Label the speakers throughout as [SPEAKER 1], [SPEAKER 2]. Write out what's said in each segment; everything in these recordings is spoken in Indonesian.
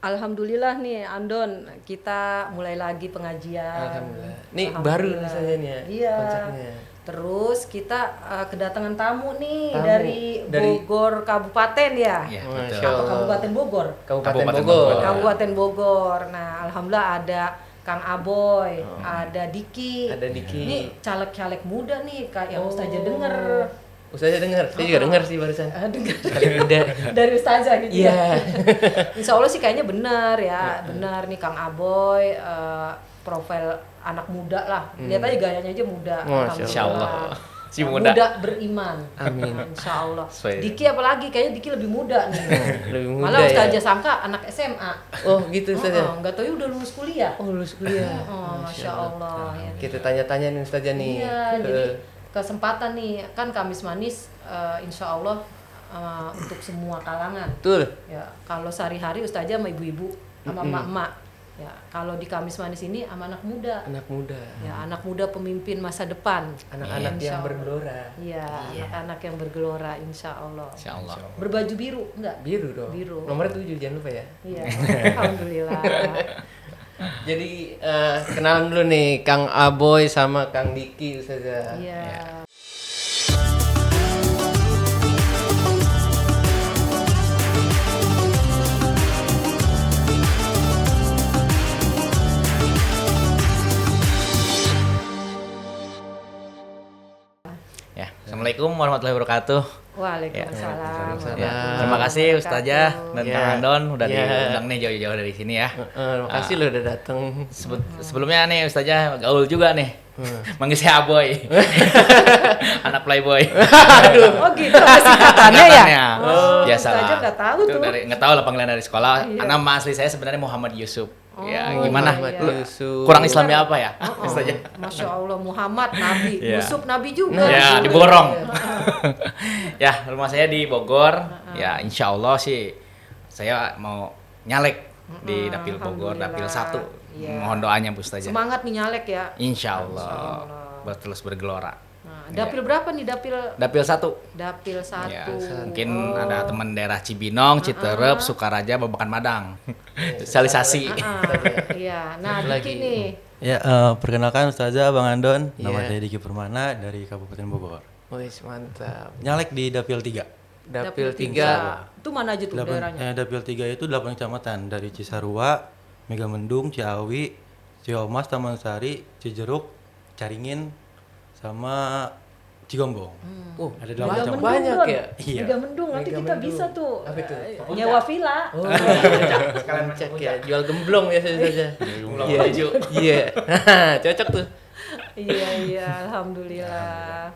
[SPEAKER 1] Alhamdulillah nih Andon, kita mulai lagi pengajian.
[SPEAKER 2] Alhamdulillah. Nih baru saja nih ya
[SPEAKER 1] Iya.
[SPEAKER 2] konsepnya.
[SPEAKER 1] Terus kita kedatangan tamu nih
[SPEAKER 2] Tamu
[SPEAKER 1] dari
[SPEAKER 2] dari-
[SPEAKER 1] Bogor Kabupaten ya.
[SPEAKER 3] Iya,
[SPEAKER 2] Masya
[SPEAKER 3] betul.
[SPEAKER 1] Apa
[SPEAKER 2] Allah.
[SPEAKER 1] Kabupaten Bogor?
[SPEAKER 2] Kabupaten
[SPEAKER 3] Kabupaten
[SPEAKER 2] Bogor.
[SPEAKER 3] Bogor.
[SPEAKER 1] Kabupaten Bogor. Nah, alhamdulillah ada Kang Aboy, ada Diki.
[SPEAKER 2] Ada Diki.
[SPEAKER 1] Ini caleg-caleg muda nih, kayak yang
[SPEAKER 2] Oh.
[SPEAKER 1] Ustazah denger.
[SPEAKER 2] Ustazah dengar, saya juga dengar sih barusan.
[SPEAKER 1] Dengar.
[SPEAKER 2] Kali muda.
[SPEAKER 1] Dari Ustazah gitu.
[SPEAKER 2] Iya.
[SPEAKER 1] ya. Insya Allah sih kayaknya benar ya, benar nih Kang Aboy, profil anak muda lah. Lihat aja gayanya aja muda.
[SPEAKER 2] Masya
[SPEAKER 3] Insya Allah. Si
[SPEAKER 1] Yang
[SPEAKER 3] muda.
[SPEAKER 1] beriman.
[SPEAKER 2] Amin.
[SPEAKER 1] Insya Allah.
[SPEAKER 3] Sesuai.
[SPEAKER 1] Diki apalagi kayaknya Diki lebih muda nih.
[SPEAKER 2] Lebih muda
[SPEAKER 1] Malah
[SPEAKER 2] ya.
[SPEAKER 1] Ustazah sangka anak SMA.
[SPEAKER 2] Oh gitu Ustazah.
[SPEAKER 1] Nggak tahu ya udah lulus kuliah.
[SPEAKER 2] Oh lulus kuliah.
[SPEAKER 1] Oh, Masya Allah. Ya.
[SPEAKER 2] Kita tanya-tanya nih Ustazah nih.
[SPEAKER 1] Iya,
[SPEAKER 2] ke-
[SPEAKER 1] jadi kesempatan nih kan Kamis Manis, insya Allah untuk semua kalangan.
[SPEAKER 2] Betul.
[SPEAKER 1] Ya, kalau sehari-hari Ustazah sama ibu-ibu, sama emak-emak. Ya, kalau di Kamis Manis ini sama anak muda.
[SPEAKER 2] Anak muda.
[SPEAKER 1] Ya, anak muda pemimpin masa depan.
[SPEAKER 2] Anak-anak
[SPEAKER 1] Insya
[SPEAKER 2] yang
[SPEAKER 1] Allah.
[SPEAKER 2] bergelora.
[SPEAKER 1] Iya, anak-anak yang bergelora, insya Allah.
[SPEAKER 3] Insya Allah.
[SPEAKER 1] Berbaju biru, enggak?
[SPEAKER 2] Biru dong.
[SPEAKER 1] Biru.
[SPEAKER 2] Nomor 7 jangan lupa ya.
[SPEAKER 1] Iya, alhamdulillah.
[SPEAKER 2] Jadi kenalan dulu nih Kang Aboy sama Kang Diki Ustazah.
[SPEAKER 1] Iya.
[SPEAKER 3] Ya, Assalamualaikum warahmatullahi wabarakatuh.
[SPEAKER 1] Waalaikumsalam.
[SPEAKER 2] Ya.
[SPEAKER 3] Terima kasih Ustazah dan
[SPEAKER 2] Ya.
[SPEAKER 3] Kang Andon udah
[SPEAKER 2] Ya.
[SPEAKER 3] diundang nih jauh-jauh dari sini ya.
[SPEAKER 2] Makasih lo udah datang.
[SPEAKER 3] Sebelumnya nih Ustazah gaul juga nih. Manggil saya Aboy. Anak playboy.
[SPEAKER 1] Oh gitu, singkatannya ya?
[SPEAKER 3] Singkatannya.
[SPEAKER 1] Oh,
[SPEAKER 3] Biasa
[SPEAKER 1] Ustazah
[SPEAKER 3] lah.
[SPEAKER 1] nggak tahu
[SPEAKER 3] Itu
[SPEAKER 1] tuh.
[SPEAKER 3] nggak tahu lah panggilan dari sekolah.
[SPEAKER 1] Iya.
[SPEAKER 3] Nama asli saya sebenarnya Muhammad Yusuf. Ya,
[SPEAKER 1] Oh,
[SPEAKER 3] gimana?
[SPEAKER 1] iya,
[SPEAKER 3] Lu
[SPEAKER 1] iya.
[SPEAKER 2] Yusuf.
[SPEAKER 3] kurang Islami apa ya?
[SPEAKER 1] Oh,
[SPEAKER 3] Ustazah.
[SPEAKER 1] Masya Allah, Muhammad Nabi,
[SPEAKER 3] Iya.
[SPEAKER 1] Yusuf Nabi juga.
[SPEAKER 3] Ya,
[SPEAKER 1] Gitu.
[SPEAKER 3] diborong. Ya, rumah saya di Bogor. Ya, insya Allah sih saya mau nyalek di Dapil Bogor, Dapil 1.
[SPEAKER 1] Iya.
[SPEAKER 3] Mohon doanya Bu Ustazah.
[SPEAKER 1] Semangat nih nyalek ya.
[SPEAKER 3] Insya
[SPEAKER 1] Insya
[SPEAKER 3] Allah.
[SPEAKER 1] Allah.
[SPEAKER 3] Terus bergelora.
[SPEAKER 1] Nah, dapil berapa nih dapil?
[SPEAKER 3] Dapil 1.
[SPEAKER 1] Dapil 1.
[SPEAKER 3] Ya, mungkin ada teman daerah Cibinong, Citerep, Sukaraja, Babakan Madang. Sosialisasi.
[SPEAKER 1] Iya. Nah,
[SPEAKER 2] Satu lagi.
[SPEAKER 1] Diki nih.
[SPEAKER 4] Ya, perkenalkan Ustazah Bang Andon, nama
[SPEAKER 2] Iya.
[SPEAKER 4] saya Diki Permana dari Kabupaten Bogor.
[SPEAKER 2] Wis mantap.
[SPEAKER 4] Nyalek di Dapil 3.
[SPEAKER 2] Dapil 3.
[SPEAKER 1] Itu mana aja tuh daerahnya?
[SPEAKER 4] Dapil 3 itu 8 kecamatan dari Cisarua, Megamendung, Ciawi, Ciomas, Taman Sari, Cijeruk, Caringin, sama Cigombong.
[SPEAKER 2] Oh,
[SPEAKER 4] Ada
[SPEAKER 1] Mega
[SPEAKER 4] 8 kecamatan.
[SPEAKER 1] Mendung,
[SPEAKER 2] banyak
[SPEAKER 1] Don.
[SPEAKER 2] ya?
[SPEAKER 4] Iya.
[SPEAKER 1] Mega Mendung, nanti
[SPEAKER 2] Mega
[SPEAKER 1] kita
[SPEAKER 2] Mendung.
[SPEAKER 1] bisa tuh
[SPEAKER 2] Apa itu?
[SPEAKER 1] nyewa villa.
[SPEAKER 2] Oh, puncak ya. Jual gemblong ya Ustazah.
[SPEAKER 3] Gemblong
[SPEAKER 2] Iya.
[SPEAKER 3] baju.
[SPEAKER 2] Iya. Cocok tuh.
[SPEAKER 1] Iya, iya, alhamdulillah.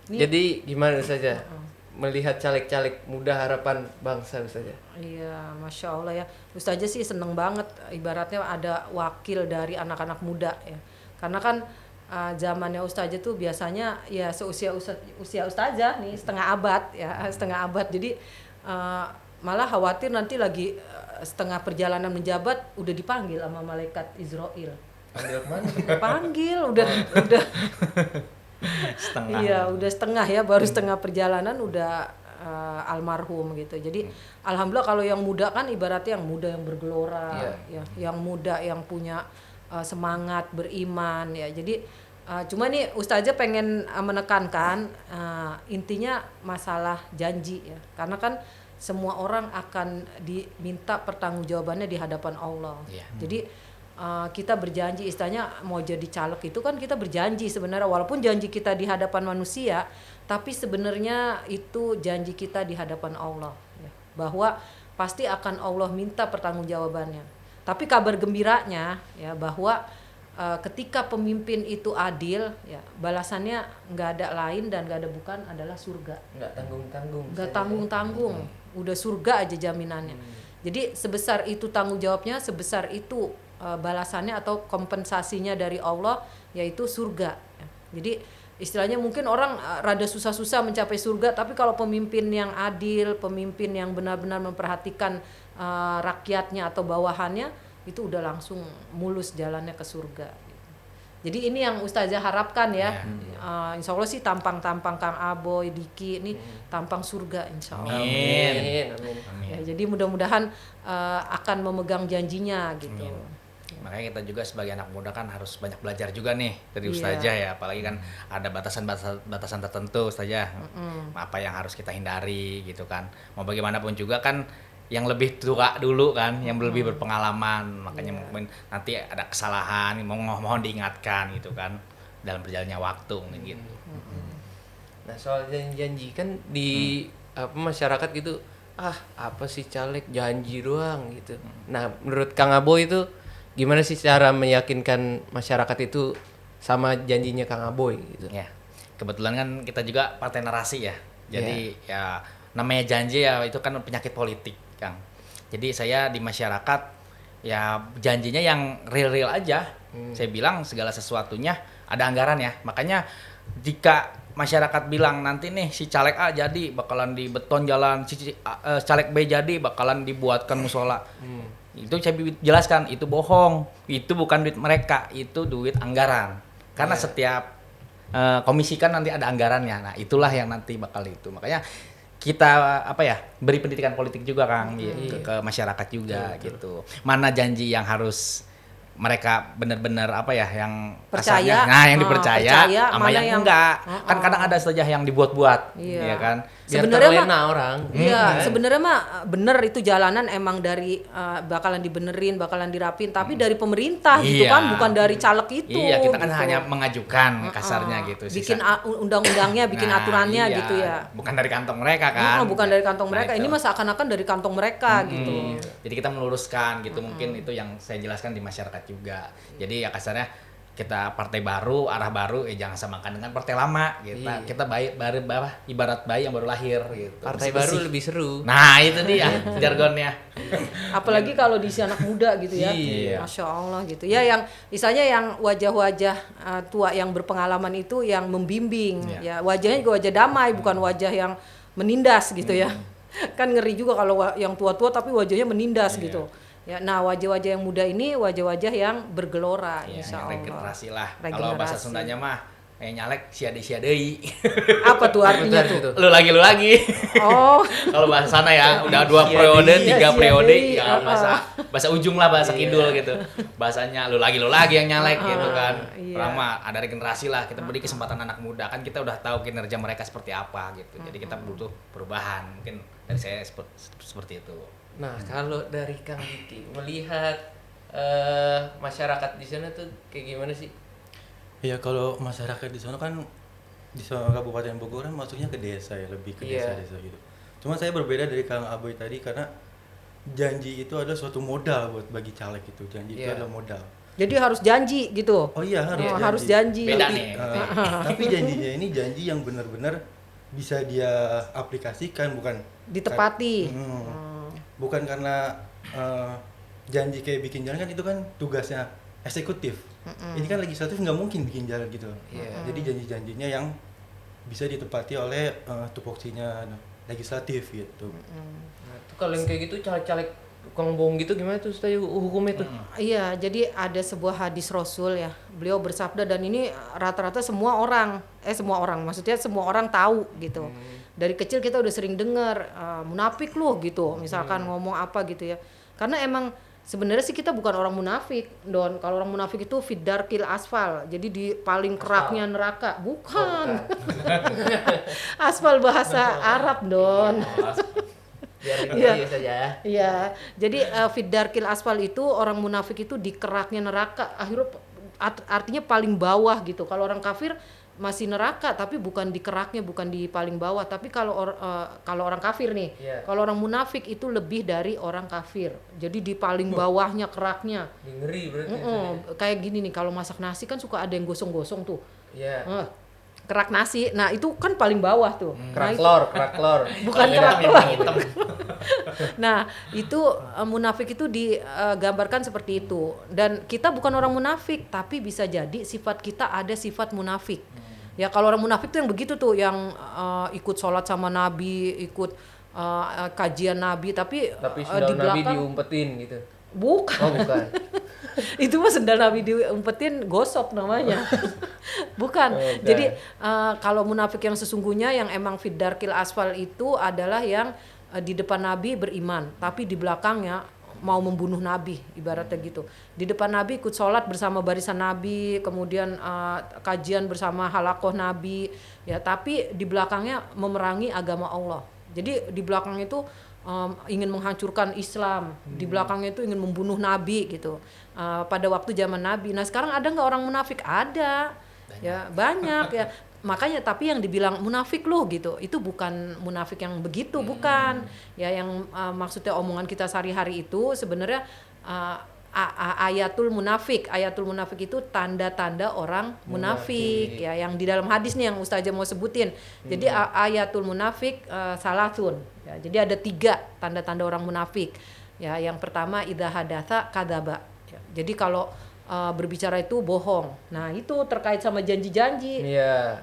[SPEAKER 1] Nih,
[SPEAKER 2] Jadi gimana Ustazah? Melihat caleg-caleg muda harapan bangsa Ustazah.
[SPEAKER 1] iya, Masya Allah ya. Ustazah sih seneng banget, ibaratnya ada wakil dari anak-anak muda ya. Karena kan zamannya Ustazah tuh biasanya ya seusia usia Ustazah nih, setengah abad ya, setengah abad. Jadi malah khawatir nanti lagi setengah perjalanan menjabat udah dipanggil sama malaikat Israel.
[SPEAKER 2] Panggil kemana?
[SPEAKER 1] Panggil, udah
[SPEAKER 3] Setengah.
[SPEAKER 1] iya, udah setengah ya, baru setengah perjalanan udah almarhum gitu. Jadi alhamdulillah kalau yang muda kan ibaratnya yang muda yang bergelora,
[SPEAKER 2] Iya.
[SPEAKER 1] ya, yang muda yang punya semangat beriman ya. Jadi cuma nih Ustazah pengen menekankan intinya masalah janji ya. Karena kan semua orang akan diminta pertanggungjawabannya di hadapan Allah.
[SPEAKER 3] Iya.
[SPEAKER 1] Jadi kita berjanji, istilahnya mau jadi caleg itu kan kita berjanji sebenarnya, walaupun janji kita di hadapan manusia, tapi sebenarnya itu janji kita di hadapan Allah ya, bahwa pasti akan Allah minta pertanggungjawabannya. Tapi kabar gembiranya ya bahwa ketika pemimpin itu adil ya, balasannya nggak ada lain dan nggak ada bukan adalah surga.
[SPEAKER 2] Nggak tanggung-tanggung.
[SPEAKER 1] Nggak
[SPEAKER 2] Ustazah.
[SPEAKER 1] tanggung-tanggung, udah surga aja jaminannya. Jadi sebesar itu tanggung jawabnya, sebesar itu balasannya atau kompensasinya dari Allah, yaitu surga. Jadi istilahnya mungkin orang rada susah-susah mencapai surga, tapi kalau pemimpin yang adil, pemimpin yang benar-benar memperhatikan rakyatnya atau bawahannya, itu udah langsung mulus jalannya ke surga. Jadi ini yang Ustazah harapkan ya.
[SPEAKER 3] Iya.
[SPEAKER 1] Insya Allah sih tampang-tampang Kang Aboy, Diki ini tampang surga insya Allah.
[SPEAKER 3] Amin.
[SPEAKER 2] Amin.
[SPEAKER 1] Ya, jadi mudah-mudahan akan memegang janjinya gitu.
[SPEAKER 3] Makanya kita juga sebagai anak muda kan harus banyak belajar juga nih dari
[SPEAKER 1] Iya.
[SPEAKER 3] Ustazah ya, apalagi kan ada batasan tertentu Ustazah. Apa yang harus kita hindari gitu kan. Mau bagaimanapun juga kan yang lebih tua dulu kan, yang lebih berpengalaman, makanya mungkin nanti ada kesalahan, mohon diingatkan gitu kan dalam berjalannya waktu mungkin gitu.
[SPEAKER 2] Nah soal janji-janji kan di masyarakat gitu, apa sih caleg janji doang gitu. Nah menurut Kang Aboy itu gimana sih cara meyakinkan masyarakat itu sama janjinya Kang Aboy gitu?
[SPEAKER 3] Ya, kebetulan kan kita juga partai narasi ya, jadi ya namanya janji ya itu kan penyakit politik Kang. Jadi saya di masyarakat ya janjinya yang real-real aja. Saya bilang segala sesuatunya ada anggaran ya. Makanya jika masyarakat bilang nanti nih si caleg A jadi bakalan dibeton jalan, si caleg B jadi bakalan dibuatkan musola. Itu saya jelaskan itu bohong. Itu bukan duit mereka, itu duit anggaran. Karena setiap komisi kan nanti ada anggarannya. Nah, itulah yang nanti bakal itu. Makanya kita beri pendidikan politik juga Kang ke masyarakat juga gitu. Mana janji yang harus mereka benar-benar yang
[SPEAKER 1] Percaya,
[SPEAKER 3] kasarnya, yang dipercaya sama
[SPEAKER 1] mana
[SPEAKER 3] yang enggak. Kan kadang ada saja yang dibuat-buat,
[SPEAKER 1] Iya.
[SPEAKER 3] ya kan?
[SPEAKER 2] Biar
[SPEAKER 1] Sebenarnya
[SPEAKER 2] terlena orang.
[SPEAKER 1] Iya, sebenarnya mah bener itu jalanan emang dari bakalan dibenerin, bakalan dirapin, tapi dari pemerintah gitu
[SPEAKER 3] Iya.
[SPEAKER 1] kan, bukan dari caleg itu.
[SPEAKER 3] Iya, kita kan
[SPEAKER 1] gitu.
[SPEAKER 3] hanya mengajukan kasarnya gitu.
[SPEAKER 1] Bikin undang-undangnya, bikin
[SPEAKER 3] Nah,
[SPEAKER 1] aturannya
[SPEAKER 3] iya.
[SPEAKER 1] gitu ya.
[SPEAKER 3] Bukan dari kantong mereka kan.
[SPEAKER 1] Bukan dari kantong
[SPEAKER 3] Nah,
[SPEAKER 1] mereka.
[SPEAKER 3] itu.
[SPEAKER 1] Ini mah seakan-akan dari kantong mereka gitu.
[SPEAKER 3] Jadi kita meluruskan gitu, mungkin itu yang saya jelaskan di masyarakat juga. Jadi ya kasarnya kita partai baru, arah baru, jangan samakan dengan partai lama gitu.
[SPEAKER 2] Iya.
[SPEAKER 3] Kita ibarat bayi yang baru lahir gitu.
[SPEAKER 2] Partai
[SPEAKER 3] Bersih-bersih.
[SPEAKER 2] baru lebih seru.
[SPEAKER 3] Nah, itu dia jargonnya.
[SPEAKER 1] Apalagi kalau diisi anak muda gitu ya.
[SPEAKER 3] Iya.
[SPEAKER 1] Masya Allah gitu. Ya yang misalnya yang wajah-wajah tua yang berpengalaman itu yang membimbing.
[SPEAKER 3] Iya.
[SPEAKER 1] Ya wajahnya juga wajah damai, bukan wajah yang menindas gitu ya. Kan ngeri juga kalau yang tua-tua tapi wajahnya menindas
[SPEAKER 3] Iya.
[SPEAKER 1] gitu. Ya, nah wajah-wajah yang muda ini wajah-wajah yang bergelora,
[SPEAKER 3] Ya,
[SPEAKER 1] insya
[SPEAKER 3] yang
[SPEAKER 1] Allah.
[SPEAKER 3] regenerasi lah. Kalau
[SPEAKER 1] Regenerasi.
[SPEAKER 3] bahasa Sundanya mah nyalek siade-siadei.
[SPEAKER 1] Apa tuh artinya
[SPEAKER 2] Betul,
[SPEAKER 1] tuh?
[SPEAKER 2] itu.
[SPEAKER 3] Lu lagi.
[SPEAKER 1] Oh,
[SPEAKER 3] Kalau bahasa sana ya udah 2 periode, 3 periode ya bahasa ujung lah, bahasa kidul gitu. Bahasanya lu lagi yang nyalek gitu kan.
[SPEAKER 1] Iya.
[SPEAKER 3] Lama ada regenerasi lah, kita beri kesempatan anak muda kan kita udah tahu kinerja mereka seperti apa gitu. Jadi kita butuh perubahan. Mungkin dari saya seperti itu.
[SPEAKER 2] Nah kalau dari Kang Diki melihat masyarakat di sana tuh kayak gimana sih?
[SPEAKER 4] Ya kalau masyarakat di sana kan di Kabupaten Bogor kan masuknya ke desa ya, lebih ke
[SPEAKER 2] Iya.
[SPEAKER 4] desa-desa gitu. Cuma saya berbeda dari Kang Aboy tadi karena janji itu adalah suatu modal buat bagi caleg itu. Janji itu
[SPEAKER 2] Iya.
[SPEAKER 4] adalah modal.
[SPEAKER 1] jadi harus janji gitu.
[SPEAKER 4] Oh iya
[SPEAKER 1] Harus janji.
[SPEAKER 3] Beda
[SPEAKER 4] Tapi,
[SPEAKER 3] nih.
[SPEAKER 4] tapi janjinya ini janji yang benar-benar bisa dia aplikasikan, bukan
[SPEAKER 1] Ditepati.
[SPEAKER 4] bukan karena janji kayak bikin jalan kan itu kan tugasnya eksekutif. Ini kan legislatif nggak mungkin bikin jalan gitu.
[SPEAKER 2] Iya.
[SPEAKER 4] Jadi janji-janjinya yang bisa ditepati oleh tupoksinya legislatif gitu.
[SPEAKER 2] Nah, tuh kalau yang kayak gitu caleg-caleg tukang bohong gitu gimana tuh Ustaz hukumnya tuh?
[SPEAKER 1] Iya, jadi ada sebuah hadis Rasul ya. Beliau bersabda dan ini rata-rata semua orang, maksudnya semua orang tahu gitu. Dari kecil kita udah sering dengar munafik loh gitu, misalkan ngomong apa gitu ya. Karena emang sebenarnya sih kita bukan orang munafik, Don. Kalau orang munafik itu fiddarkil asfal, jadi di paling keraknya neraka. Bukan. Asfal bahasa Arab, Don.
[SPEAKER 2] Biar
[SPEAKER 1] Iya.
[SPEAKER 2] ini saja.
[SPEAKER 1] Iya, jadi fiddarkil asfal itu orang munafik itu di keraknya neraka. Akhirnya artinya paling bawah gitu. Kalau orang kafir masih neraka tapi bukan di keraknya, bukan di paling bawah. Tapi kalau orang kafir nih,
[SPEAKER 2] Iya.
[SPEAKER 1] kalau orang munafik itu lebih dari orang kafir. Jadi di paling bawahnya keraknya.
[SPEAKER 2] Ngeri berarti.
[SPEAKER 1] Kayak gini nih, kalau masak nasi kan suka ada yang gosong-gosong tuh.
[SPEAKER 2] Iya.
[SPEAKER 1] Kerak nasi. Nah, itu kan paling bawah tuh. Nah, itu-
[SPEAKER 2] Kerak lor.
[SPEAKER 1] bukan
[SPEAKER 3] Kalau
[SPEAKER 1] kerak
[SPEAKER 3] hitam, hitam.
[SPEAKER 1] Nah, itu munafik itu digambarkan seperti itu. Dan kita bukan orang munafik, tapi bisa jadi sifat kita ada sifat munafik. Ya kalau orang munafik tuh yang begitu tuh, yang ikut sholat sama Nabi, ikut kajian Nabi, tapi
[SPEAKER 2] Tapi
[SPEAKER 1] di
[SPEAKER 2] sendal Nabi
[SPEAKER 1] belakang
[SPEAKER 2] diumpetin gitu.
[SPEAKER 1] Bukan.
[SPEAKER 2] Oh bukan.
[SPEAKER 1] Itu mah sendal Nabi diumpetin gosok namanya. Bukan.
[SPEAKER 2] Oh,
[SPEAKER 1] Jadi kalau munafik yang sesungguhnya yang emang fiddarkil asfal itu adalah yang di depan Nabi beriman, tapi di belakangnya mau membunuh Nabi, ibaratnya gitu. Di depan Nabi ikut sholat bersama barisan Nabi, kemudian kajian bersama halakoh Nabi, ya. Tapi di belakangnya memerangi agama Allah. Jadi di belakang itu ingin menghancurkan Islam, di belakangnya itu ingin membunuh Nabi gitu. Pada waktu zaman Nabi. Nah sekarang ada nggak orang munafik? Ada, ya banyak ya. Makanya tapi yang dibilang munafik loh gitu, itu bukan munafik yang begitu, bukan. Ya yang maksudnya omongan kita sehari-hari itu sebenarnya ayatul munafik. Ayatul munafik itu tanda-tanda orang munafik ya, yang di dalam hadis nih yang Ustazah mau sebutin. Jadi ayatul munafik salatun. Ya, jadi ada 3 tanda-tanda orang munafik. Ya, yang pertama idza hadatsa kadzaba. Ya, jadi kalau berbicara itu bohong. Nah, itu terkait sama janji-janji.
[SPEAKER 2] Iya.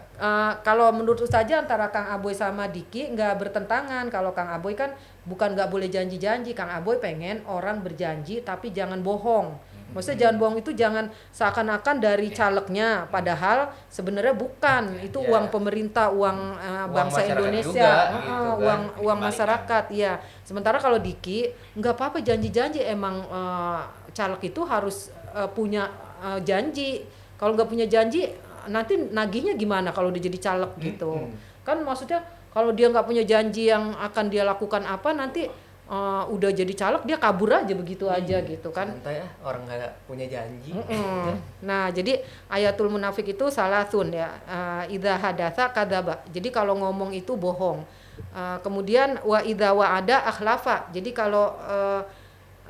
[SPEAKER 1] Kalau menurut Ustazah antara Kang Aboy sama Diki nggak bertentangan. Kalau Kang Aboy kan bukan nggak boleh janji-janji, Kang Aboy pengen orang berjanji tapi jangan bohong. Maksudnya jangan bohong itu jangan seakan-akan dari calegnya, padahal sebenarnya bukan. Itu uang pemerintah, uang bangsa
[SPEAKER 2] masyarakat
[SPEAKER 1] Indonesia,
[SPEAKER 2] juga, gitu kan.
[SPEAKER 1] uang masyarakat. Iya. Sementara kalau Diki nggak apa-apa janji-janji, emang caleg itu harus punya janji. Kalau nggak punya janji nanti nagihnya gimana kalau dia jadi caleg gitu. Kan maksudnya kalau dia nggak punya janji yang akan dia lakukan apa, nanti udah jadi caleg dia kabur aja begitu aja gitu kan.
[SPEAKER 2] Santai orang nggak punya janji.
[SPEAKER 1] Nah jadi ayatul munafik itu salatun ya, idza hadatsa kadzaba. Jadi kalau ngomong itu bohong. Kemudian wa idza wa'ada akhlafa. Jadi kalau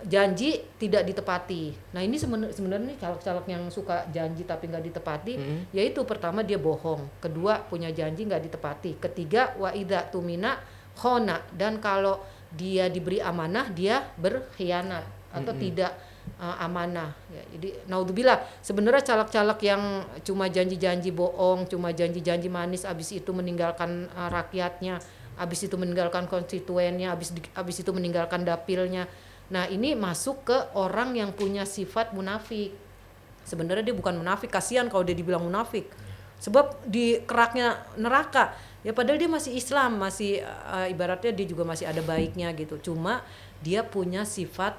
[SPEAKER 1] janji tidak ditepati. Nah ini sebenarnya caleg-caleg yang suka janji tapi nggak ditepati, yaitu pertama dia bohong, kedua punya janji nggak ditepati, ketiga wa idza tumina khona, dan kalau dia diberi amanah dia berkhianat atau tidak amanah. Ya, jadi naudzubillah, sebenarnya caleg-caleg yang cuma janji-janji bohong, cuma janji-janji manis, abis itu meninggalkan rakyatnya, abis itu meninggalkan konstituennya, abis itu meninggalkan dapilnya. Nah ini masuk ke orang yang punya sifat munafik. Sebenarnya dia bukan munafik, kasihan kalau dia dibilang munafik. Sebab di keraknya neraka. Ya padahal dia masih Islam, masih ibaratnya dia juga masih ada baiknya gitu. Cuma dia punya sifat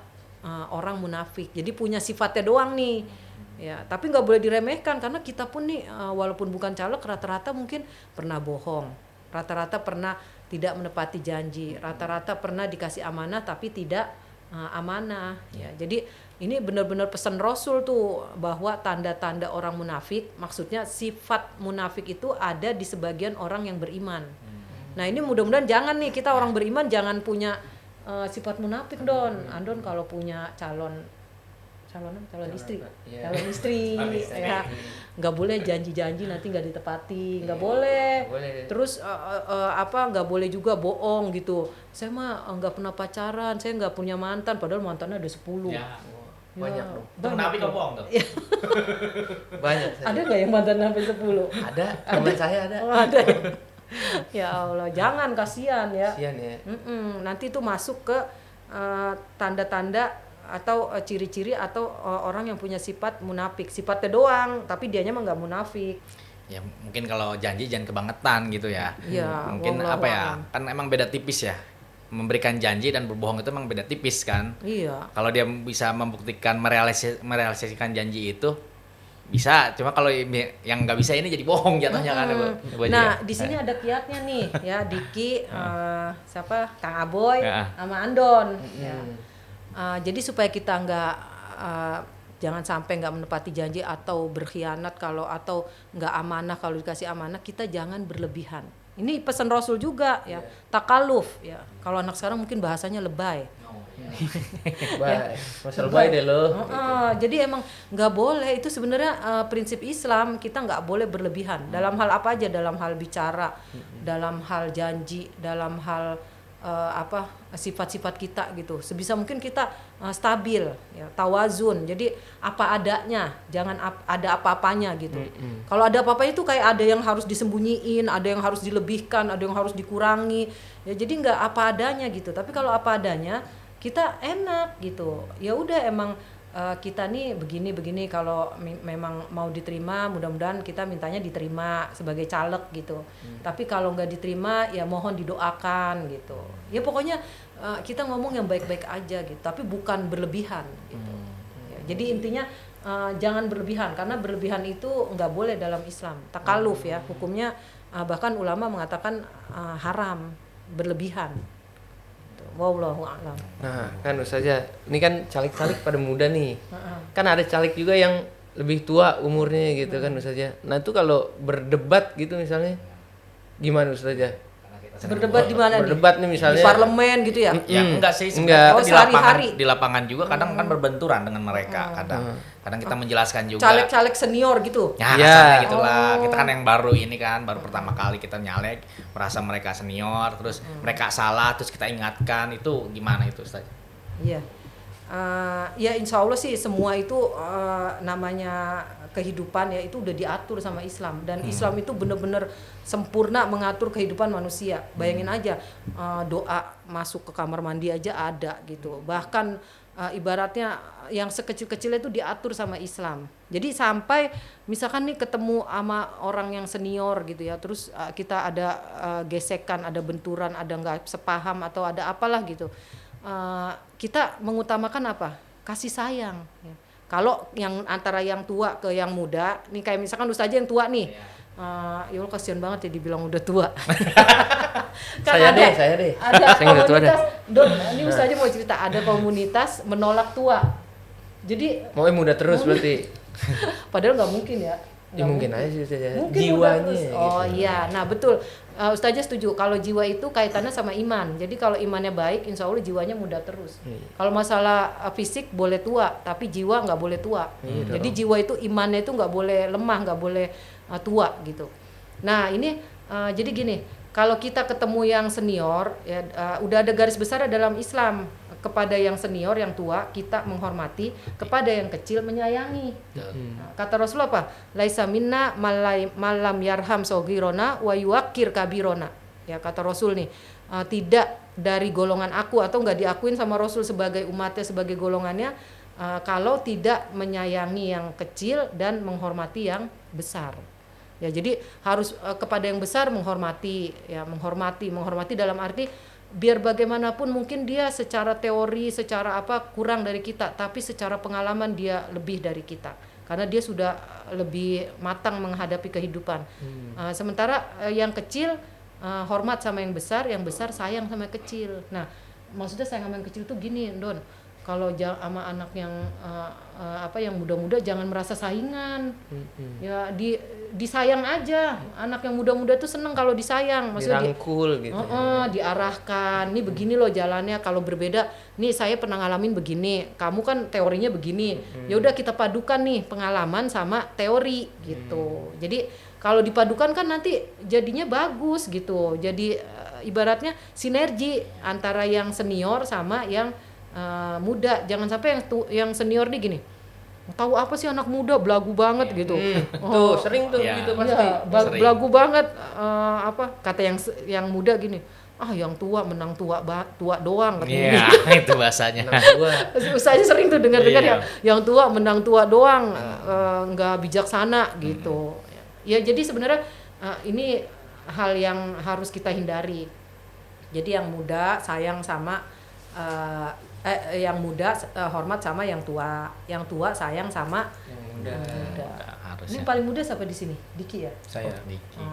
[SPEAKER 1] orang munafik. Jadi punya sifatnya doang nih. Ya, tapi nggak boleh diremehkan karena kita pun nih walaupun bukan caleg rata-rata mungkin pernah bohong. Rata-rata pernah tidak menepati janji. Rata-rata pernah dikasih amanah tapi tidak amanah ya. Jadi ini benar-benar pesan Rasul tuh bahwa tanda-tanda orang munafik, maksudnya sifat munafik itu ada di sebagian orang yang beriman. Nah ini mudah-mudahan jangan nih kita orang beriman jangan punya sifat munafik Andon kalau punya calon istri, calon istri ya nggak boleh janji-janji nanti nggak ditepati, nggak boleh. Terus nggak boleh juga bohong gitu, saya mah nggak pernah pacaran, saya nggak punya mantan, padahal mantannya ada 10.
[SPEAKER 2] Banyak dong.
[SPEAKER 3] Tapi kok bohong tuh.
[SPEAKER 2] Banyak.
[SPEAKER 1] Ada nggak yang mantan sampai 10?
[SPEAKER 2] Ada, teman saya ada.
[SPEAKER 1] Oh, ada. Ya Allah, jangan, kasihan ya.
[SPEAKER 2] Kasihan ya.
[SPEAKER 1] Nanti itu masuk ke tanda-tanda atau ciri-ciri atau orang yang punya sifat munafik, sifatnya doang tapi dianya mah nggak munafik.
[SPEAKER 3] Ya mungkin kalau janji jangan kebangetan gitu ya.
[SPEAKER 1] Ya
[SPEAKER 3] Mungkin kan emang beda tipis ya, memberikan janji dan berbohong itu emang beda tipis kan.
[SPEAKER 1] Iya.
[SPEAKER 3] Kalau dia bisa membuktikan merealisasikan janji itu bisa, cuma kalau yang nggak bisa ini jadi bohong jatuhnya kan.
[SPEAKER 1] Nah di sini ada kiatnya nih ya, Diki, siapa, Kang Aboy sama Andon. Ya. Jadi supaya kita jangan sampai nggak menepati janji atau berkhianat atau nggak amanah, kalau dikasih amanah kita jangan berlebihan. Ini pesan Rasul juga ya, takaluf ya. Kalau anak sekarang mungkin bahasanya lebay.
[SPEAKER 2] Masa lebay deh lo.
[SPEAKER 1] Jadi emang nggak boleh, itu sebenarnya prinsip Islam, kita nggak boleh berlebihan dalam hal apa aja, dalam hal bicara, dalam hal janji, dalam hal sifat-sifat kita gitu. Sebisa mungkin kita stabil ya, tawazun. Jadi apa adanya, jangan ada apa-apanya gitu. Kalau ada apa-apanya itu kayak ada yang harus disembunyiin, ada yang harus dilebihkan, ada yang harus dikurangi. Ya jadi nggak apa adanya gitu. Tapi kalau apa adanya kita enak gitu. Ya udah emang kita nih begini kalau memang mau diterima, mudah-mudahan kita mintanya diterima sebagai caleg gitu. Tapi kalau nggak diterima ya mohon didoakan gitu. Ya pokoknya kita ngomong yang baik-baik aja gitu, tapi bukan berlebihan gitu. Ya, jadi intinya jangan berlebihan, karena berlebihan itu nggak boleh dalam Islam. Takaluf ya, hukumnya bahkan ulama mengatakan haram berlebihan. Wallahu a'lam.
[SPEAKER 2] Nah, kan Ustazah, ini kan caleg-caleg pada muda nih. Kan ada caleg juga yang lebih tua umurnya gitu kan Ustazah. Nah, itu kalau berdebat gitu misalnya gimana Ustazah?
[SPEAKER 1] Berdebat di mana nih?
[SPEAKER 2] Berdebat nih misalnya
[SPEAKER 1] Di parlemen gitu ya?
[SPEAKER 3] Ya enggak sih,
[SPEAKER 2] Enggak.
[SPEAKER 3] sebenarnya
[SPEAKER 1] Oh,
[SPEAKER 3] kita di lapangan,
[SPEAKER 1] sehari-hari.
[SPEAKER 3] di lapangan juga kadang kan berbenturan dengan mereka, kadang kita menjelaskan juga.
[SPEAKER 1] Caleg-caleg senior gitu.
[SPEAKER 3] Ya,
[SPEAKER 2] Ya.
[SPEAKER 3] kasarnya gitulah. Kita kan yang baru ini kan, baru pertama kali kita nyalek, merasa mereka senior, terus mereka salah, terus kita ingatkan, itu gimana itu Ustaz?
[SPEAKER 1] Iya. Ya insya Allah sih semua itu namanya kehidupan ya itu udah diatur sama Islam, dan Islam itu benar-benar sempurna mengatur kehidupan manusia. Bayangin aja doa masuk ke kamar mandi aja ada gitu. Bahkan ibaratnya yang sekecil-kecilnya itu diatur sama Islam. Jadi sampai misalkan nih ketemu sama orang yang senior gitu ya, terus kita ada gesekan, ada benturan, ada nggak sepaham atau ada apalah gitu. Kita mengutamakan apa? Kasih sayang. Ya. Kalau yang antara yang tua ke yang muda, nih kayak misalkan Ustazah yang tua nih, ya Allah kasihan banget ya dibilang udah tua. Kan
[SPEAKER 2] saya deh.
[SPEAKER 1] Ada
[SPEAKER 2] Saya udah tua
[SPEAKER 1] komunitas, Don, ini Ustazah mau cerita, ada komunitas menolak tua. Jadi
[SPEAKER 2] mau muda terus berarti.
[SPEAKER 1] padahal nggak mungkin ya.
[SPEAKER 2] Ya mungkin aja sih Ustazah.
[SPEAKER 1] Mungkin
[SPEAKER 2] Jiwanya.
[SPEAKER 1] udah terus. Oh iya, nah betul. Ustazah setuju kalau jiwa itu kaitannya sama iman. Jadi kalau imannya baik, insya Allah jiwanya muda terus. Kalau masalah fisik boleh tua, tapi jiwa nggak boleh tua. Jadi jiwa itu imannya itu nggak boleh lemah, nggak boleh tua gitu. Nah ini jadi gini, kalau kita ketemu yang senior, ya udah ada garis besar dalam Islam. Kepada yang senior, yang tua, kita menghormati. Kepada yang kecil, menyayangi. Nah, kata Rasulullah apa? Laisa minna malam yarham sogirona wa yuwakir kabirona. Ya kata Rasul nih, tidak dari golongan aku atau nggak diakuin sama Rasul sebagai umatnya, sebagai golongannya, kalau tidak menyayangi yang kecil dan menghormati yang besar. Ya jadi harus kepada yang besar menghormati, ya menghormati dalam arti biar bagaimanapun mungkin dia secara teori, secara apa kurang dari kita, tapi secara pengalaman dia lebih dari kita karena dia sudah lebih matang menghadapi kehidupan. Sementara yang kecil hormat sama yang besar sayang sama yang kecil. Nah maksudnya sayang sama yang kecil tuh gini Don, kalau sama anak yang yang muda-muda jangan merasa saingan. Ya disayang aja. Anak yang muda-muda tuh seneng kalau disayang, maksudnya
[SPEAKER 2] dirangkul gitu.
[SPEAKER 1] Diarahkan. Nih begini loh jalannya, kalau berbeda. Nih saya pernah ngalamin begini, kamu kan teorinya begini. Ya udah kita padukan nih pengalaman sama teori gitu. Jadi kalau dipadukan kan nanti jadinya bagus gitu. Jadi ibaratnya sinergi antara yang senior sama yang muda. Jangan sampai yang senior nih gini, tahu apa sih anak muda belagu banget gitu.
[SPEAKER 2] Tuh sering tuh gitu pasti.
[SPEAKER 1] Belagu banget. Kata yang muda gini, yang tua menang tua doang katanya.
[SPEAKER 3] Iya, itu bahasanya.
[SPEAKER 1] Saya sering tuh dengar-dengar yang tua menang tua doang, nggak bijaksana gitu. Ya jadi sebenarnya ini hal yang harus kita hindari. Jadi yang muda sayang sama yang muda hormat sama yang tua sayang sama yang muda. Ini paling muda siapa di sini? Diki ya?
[SPEAKER 4] Saya.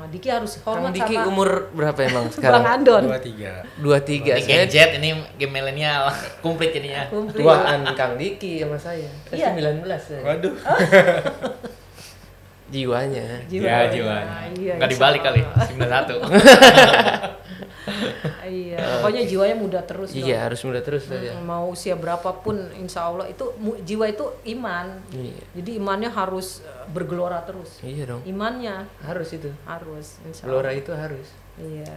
[SPEAKER 1] Diki harus hormat
[SPEAKER 2] Kang Diki
[SPEAKER 1] sama
[SPEAKER 2] umur berapa emang sekarang?
[SPEAKER 1] Bang Andon.
[SPEAKER 4] 23.
[SPEAKER 2] 23.
[SPEAKER 3] Ini gadget, ini game milenial, komplit jadinya.
[SPEAKER 2] Tuaan Kang Diki sama saya.
[SPEAKER 1] Iya.
[SPEAKER 2] 19 saya.
[SPEAKER 4] Waduh.
[SPEAKER 2] Jiwanya.
[SPEAKER 3] Ya, jiwanya.
[SPEAKER 1] Iya,
[SPEAKER 3] Nggak dibalik kali, 91.
[SPEAKER 1] Iya, pokoknya jiwanya muda terus.
[SPEAKER 2] Iya, harus muda terus saja.
[SPEAKER 1] Mau usia berapapun, insya Allah itu jiwa itu iman.
[SPEAKER 2] Iya.
[SPEAKER 1] Jadi imannya harus bergelora terus.
[SPEAKER 2] Iya dong.
[SPEAKER 1] Imannya
[SPEAKER 2] Harus itu.
[SPEAKER 1] harus. Insya
[SPEAKER 2] Gelora
[SPEAKER 1] Allah.
[SPEAKER 2] itu harus.
[SPEAKER 1] Iya.